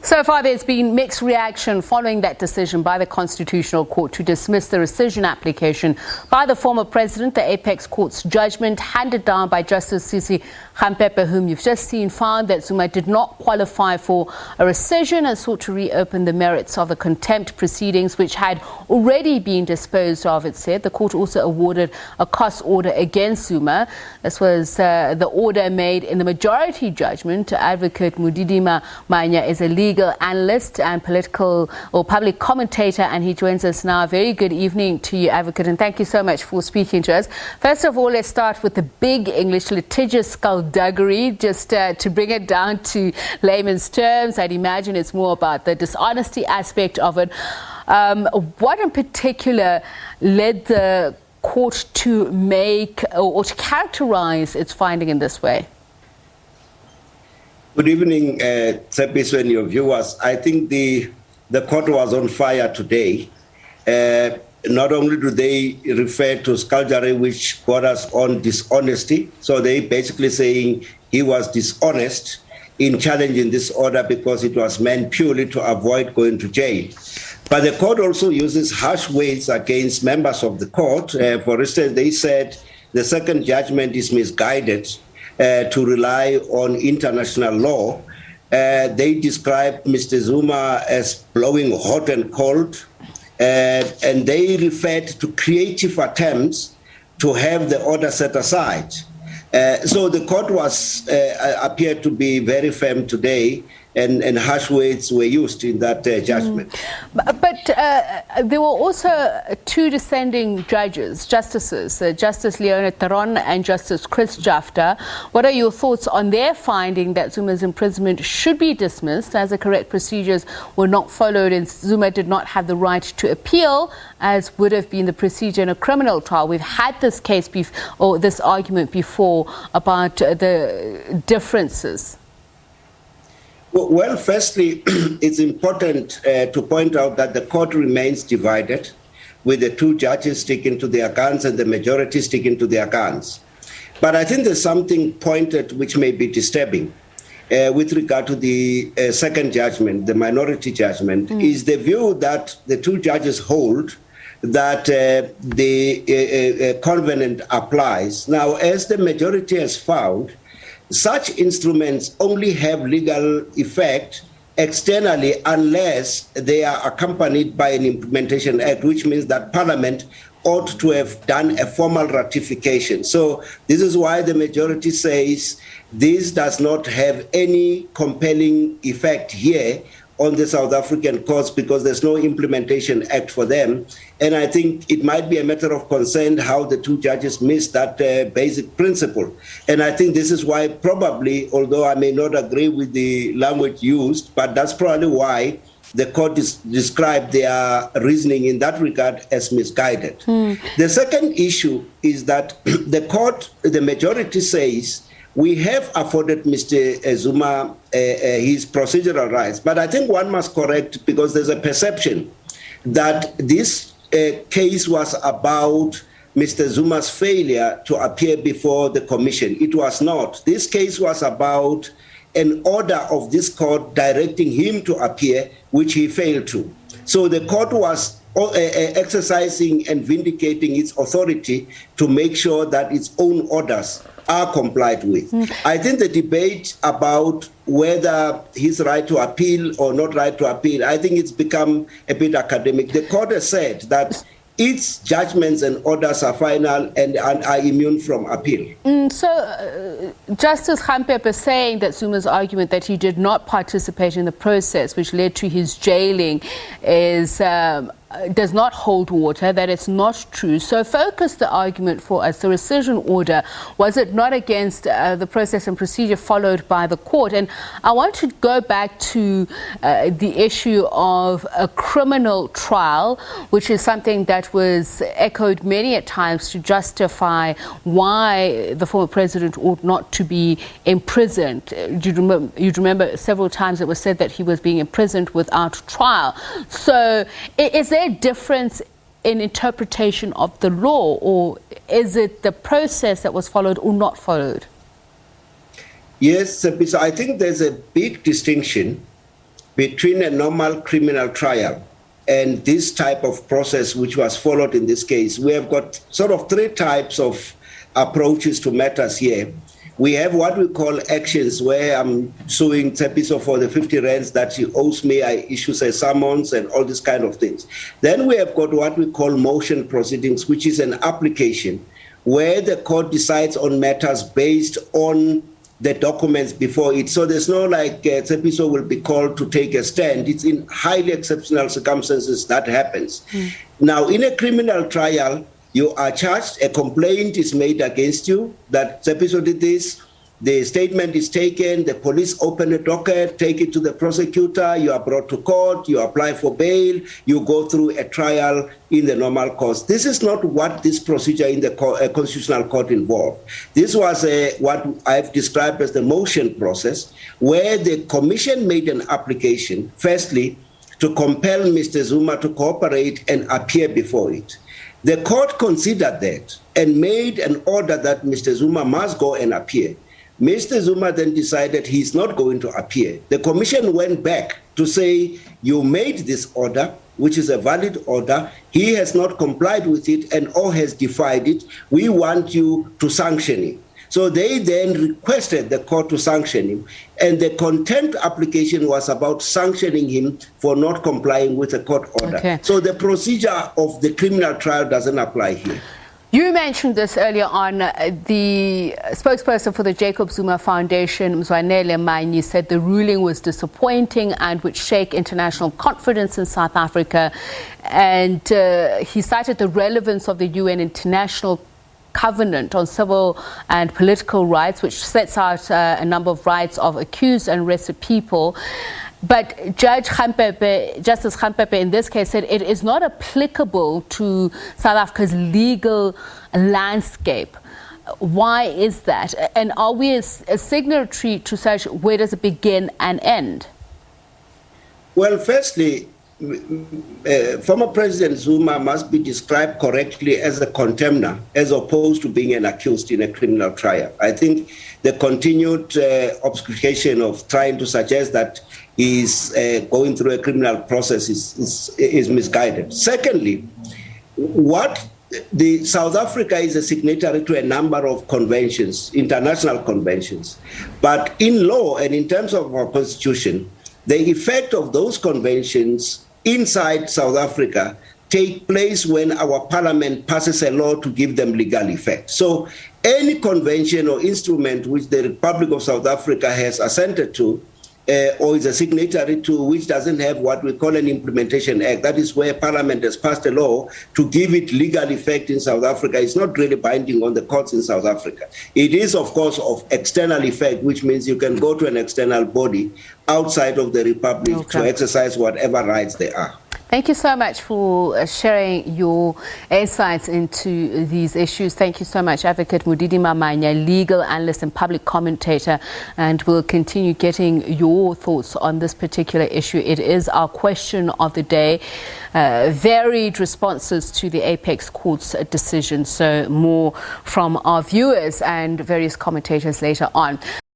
So far, there's been mixed reaction following that decision by the Constitutional Court to dismiss the rescission application by the former president. The Apex Court's judgment, handed down by Justice Sisi Khampepe, whom you've just seen, found that Zuma did not qualify for a rescission and sought to reopen the merits of the contempt proceedings, which had already been disposed of, it said. The court also awarded a cost order against Zuma. This was the order made in the majority judgment. Advocate Modidima Mannya is a legal analyst and political or public commentator, and he joins us now. Very good evening to you, Advocate, and thank you so much for speaking to us. First of all, let's start with the big English litigious skullduggery, just to bring it down to layman's terms. I'd imagine it's more about the dishonesty aspect of it. What in particular led the court to make or to characterize its finding in this way? Good evening, SABC and your viewers. I think the court was on fire today. Not only do they refer to skullduggery, which borders on dishonesty, so they basically saying he was dishonest in challenging this order because it was meant purely to avoid going to jail. But the court also uses harsh words against members of the court. For instance, they said the second judgment is misguided to rely on international law. They described Mr. Zuma as blowing hot and cold, and they referred to creative attempts to have the order set aside. So the court was appeared to be very firm today, and harsh words were used in that judgment. But there were also two dissenting justices, Justice Leona Theron and Justice Chris Jafta. What are your thoughts on their finding that Zuma's imprisonment should be dismissed as the correct procedures were not followed and Zuma did not have the right to appeal, as would have been the procedure in a criminal trial? We've had this case or this argument before about the differences. Well, firstly, it's important to point out that the court remains divided, with the two judges sticking to their guns and the majority sticking to their guns. But I think there's something pointed which may be disturbing with regard to the second judgment, the minority judgment, is the view that the two judges hold that the covenant applies. Now, as the majority has found, such instruments only have legal effect externally unless they are accompanied by an implementation act, which means that Parliament ought to have done a formal ratification. So this is why the majority says this does not have any compelling effect here on the South African courts because there's no implementation act for them. And I think it might be a matter of concern how the two judges missed that basic principle. And I think this is why probably, although I may not agree with the language used, but that's probably why the court described their reasoning in that regard as misguided. The second issue is that the majority says, we have afforded Mr. Zuma his procedural rights. But I think one must correct, because there's a perception that this case was about Mr. Zuma's failure to appear before the commission. It was not. This case was about an order of this court directing him to appear, which he failed to. So the court was exercising and vindicating its authority to make sure that its own orders are complied with. I think the debate about whether his right to appeal or not right to appeal, I think it's become a bit academic. The court has said that its judgments and orders are final and are immune from appeal. So Justice Khampepe saying that Zuma's argument that he did not participate in the process which led to his jailing is does not hold water, that it's not true. So focus the argument for us. The rescission order, was it not against the process and procedure followed by the court? And I want to go back to the issue of a criminal trial, which is something that was echoed many at times to justify why the former president ought not to be imprisoned. You'd remember several times it was said that he was being imprisoned without trial. So is there a difference in interpretation of the law, or is it the process that was followed or not followed? Yes, I think there's a big distinction between a normal criminal trial and this type of process which was followed in this case. We have got sort of three types of approaches to matters here. We have what we call actions, where I'm suing Tsepiso for the 50 rands that he owes me. I issue a summons and all these kind of things. Then we have got what we call motion proceedings, which is an application where the court decides on matters based on the documents before it. So there's no like Tsepiso will be called to take a stand. It's in highly exceptional circumstances that happens. Now, in a criminal trial, you are charged, a complaint is made against you that Tsepiso did this, the statement is taken, the police open a docket, take it to the prosecutor, you are brought to court, you apply for bail, you go through a trial in the normal course. This is not what this procedure in the constitutional court involved. This was what I've described as the motion process, where the commission made an application, firstly, to compel Mr. Zuma to cooperate and appear before it. The court considered that and made an order that Mr. Zuma must go and appear. Mr. Zuma then decided he's not going to appear. The commission went back to say, you made this order, which is a valid order. He has not complied with it and or has defied it. We want you to sanction him. So they then requested the court to sanction him, and the contempt application was about sanctioning him for not complying with the court order. Okay. So the procedure of the criminal trial doesn't apply here. You mentioned this earlier on. The spokesperson for the Jacob Zuma Foundation, Adv Mannya, said the ruling was disappointing and would shake international confidence in South Africa. And he cited the relevance of the UN International Covenant on Civil and Political Rights, which sets out a number of rights of accused and arrested people. But Justice Khampepe in this case said it is not applicable to South Africa's legal landscape. Why is that? And are we a signatory to such? Where does it begin and end? Well, firstly, former President Zuma must be described correctly as a contemptor as opposed to being an accused in a criminal trial. I think the continued obfuscation of trying to suggest that he's going through a criminal process is misguided. Secondly, South Africa is a signatory to a number of conventions, international conventions. But in law and in terms of our constitution, the effect of those conventions inside South Africa take place when our parliament passes a law to give them legal effect. So any convention or instrument which the Republic of South Africa has assented to or is a signatory to, which doesn't have what we call an implementation act, that is where Parliament has passed a law to give it legal effect in South Africa, it's not really binding on the courts in South Africa. It is, of course, of external effect, which means you can go to an external body outside of the Republic to exercise whatever rights there are. Thank you so much for sharing your insights into these issues. Thank you so much, Advocate Modidima Mannya, legal analyst and public commentator, and we'll continue getting your thoughts on this particular issue. It is our question of the day. Varied responses to the Apex Court's decision, so more from our viewers and various commentators later on.